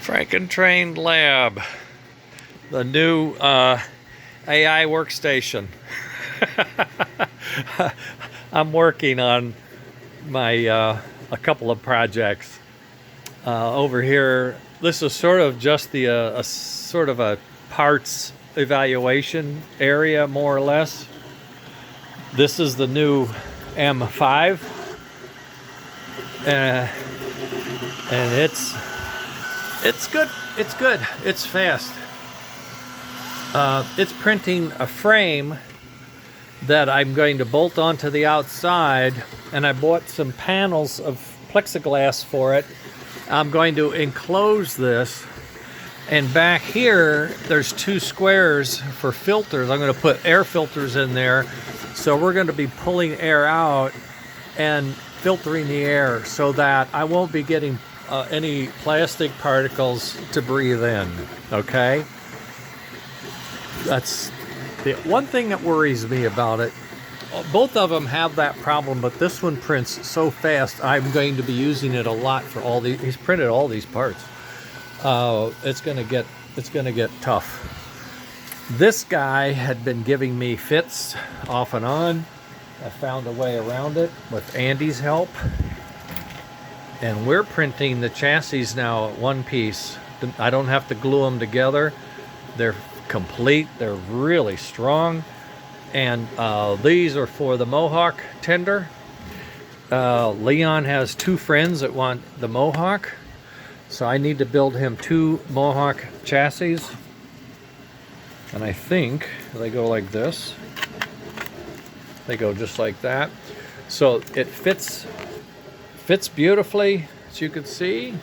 Frankentrain Lab, the new AI workstation. I'm working on my a couple of projects over here. This is sort of just the a sort of a parts evaluation area, more or less. This is the new M5, and it's good. It's good. It's fast. It's printing a frame that I'm going to bolt onto the outside, and I bought some panels of plexiglass for it. I'm going to enclose this, and back here there's two squares for filters. I'm going to put air filters in there, so we're going to be pulling air out and filtering the air so that I won't be getting any plastic particles to breathe in. Okay, that's the one thing that worries me about it. Both of them have that problem, but this one prints so fast. I'm going to be using it a lot for all these. He's printed all these parts. It's gonna get tough. This guy had been giving me fits off and on. I found a way around it with Andy's help, and we're printing the chassis now at one piece. I don't have to glue them together. They're complete. They're really strong, and these are for the Mohawk tender. Leon has two friends that want the Mohawk, so I need to build him two Mohawk chassis, and I think they go like this. They go just like that, so it fits beautifully, as you can see.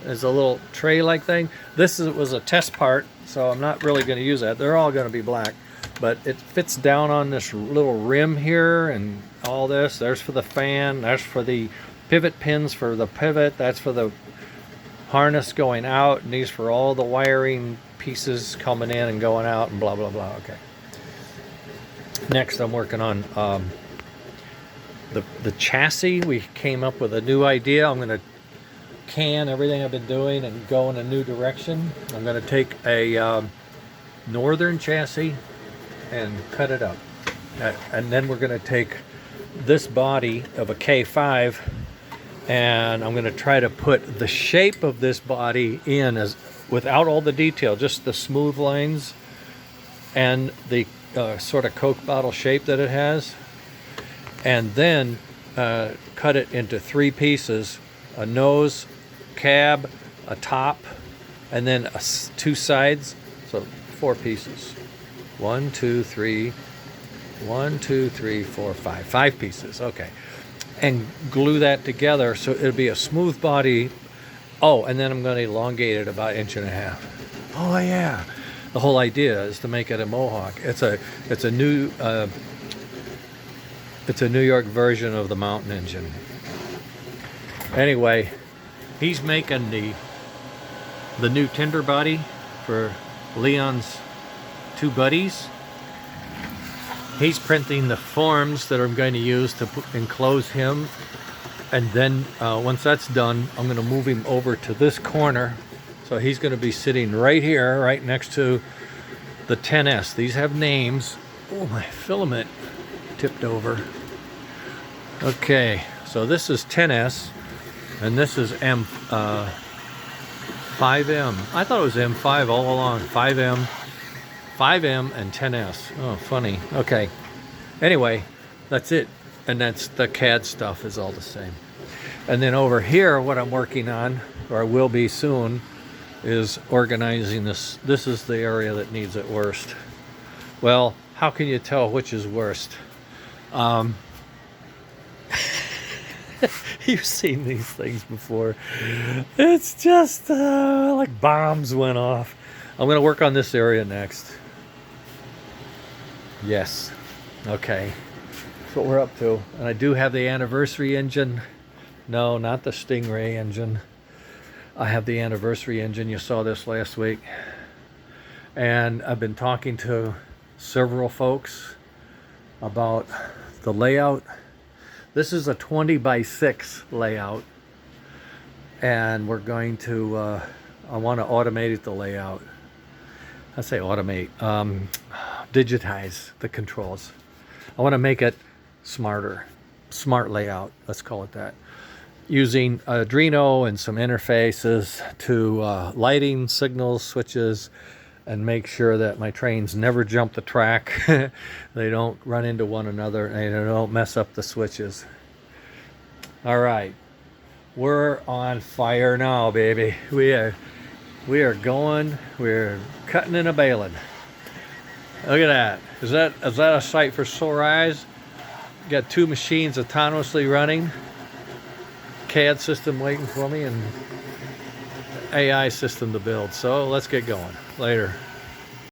There's a little tray-like thing. This was a test part, so I'm not really going to use that. They're all going to be black, but it fits down on this little rim here and all this. There's for the fan. That's for the pivot pins for the pivot. That's for the harness going out, and these for all the wiring pieces coming in and going out and blah, blah, blah. Okay. Next, I'm working on the chassis. We came up with a new idea. I'm going to can everything I've been doing and go in a new direction. I'm going to take a northern chassis and cut it up, and then we're going to take this body of a K5, and I'm going to try to put the shape of this body in as without all the detail, just the smooth lines and the sort of Coke bottle shape that it has, and then cut it into three pieces: a nose, cab, a top, and then two sides. So four pieces. 1, 2, 3, 1, 2, 3, 4, 5. 5 pieces. Okay. And glue that together so it'll be a smooth body. Oh, and then I'm going to elongate it about 1.5 inches. Oh yeah. The whole idea is to make it a Mohawk. It's a New York version of the Mountain engine. Anyway, he's making the new tender body for Leon's two buddies. He's printing the forms that I'm going to use to enclose him, and then once that's done, I'm going to move him over to this corner. So he's going to be sitting right here, right next to the 10S. These have names. Oh, my filament tipped over. Okay, so this is 10S, and this is 5M. I thought it was M5 all along. 5M and 10S. Oh, funny. Okay. Anyway, that's it. And that's the CAD stuff is all the same. And then over here, what I'm working on, or will be soon, is organizing this. This is the area that needs it worst. Well, how can you tell which is worst? You've seen these things before. It's just like bombs went off. I'm going to work on this area next. Yes. Okay. That's what we're up to. And I do have the anniversary engine. No, not the Stingray engine. I have the anniversary engine. You saw this last week. And I've been talking to several folks about the layout. This is a 20 by 6 layout, and we're going to I want to automate the layout. I say automate, digitize the controls. I want to make it smarter, smart layout, let's call it that. Using Arduino and some interfaces to lighting, signals, switches, and make sure that my trains never jump the track. They don't run into one another, and they don't mess up the switches. All right, we're on fire now, baby. We are going, we're cutting and a baling. Look at that. Is that a sight for sore eyes? Got 2 machines autonomously running, CAD system waiting for me, and AI system to build. So let's get going. Later.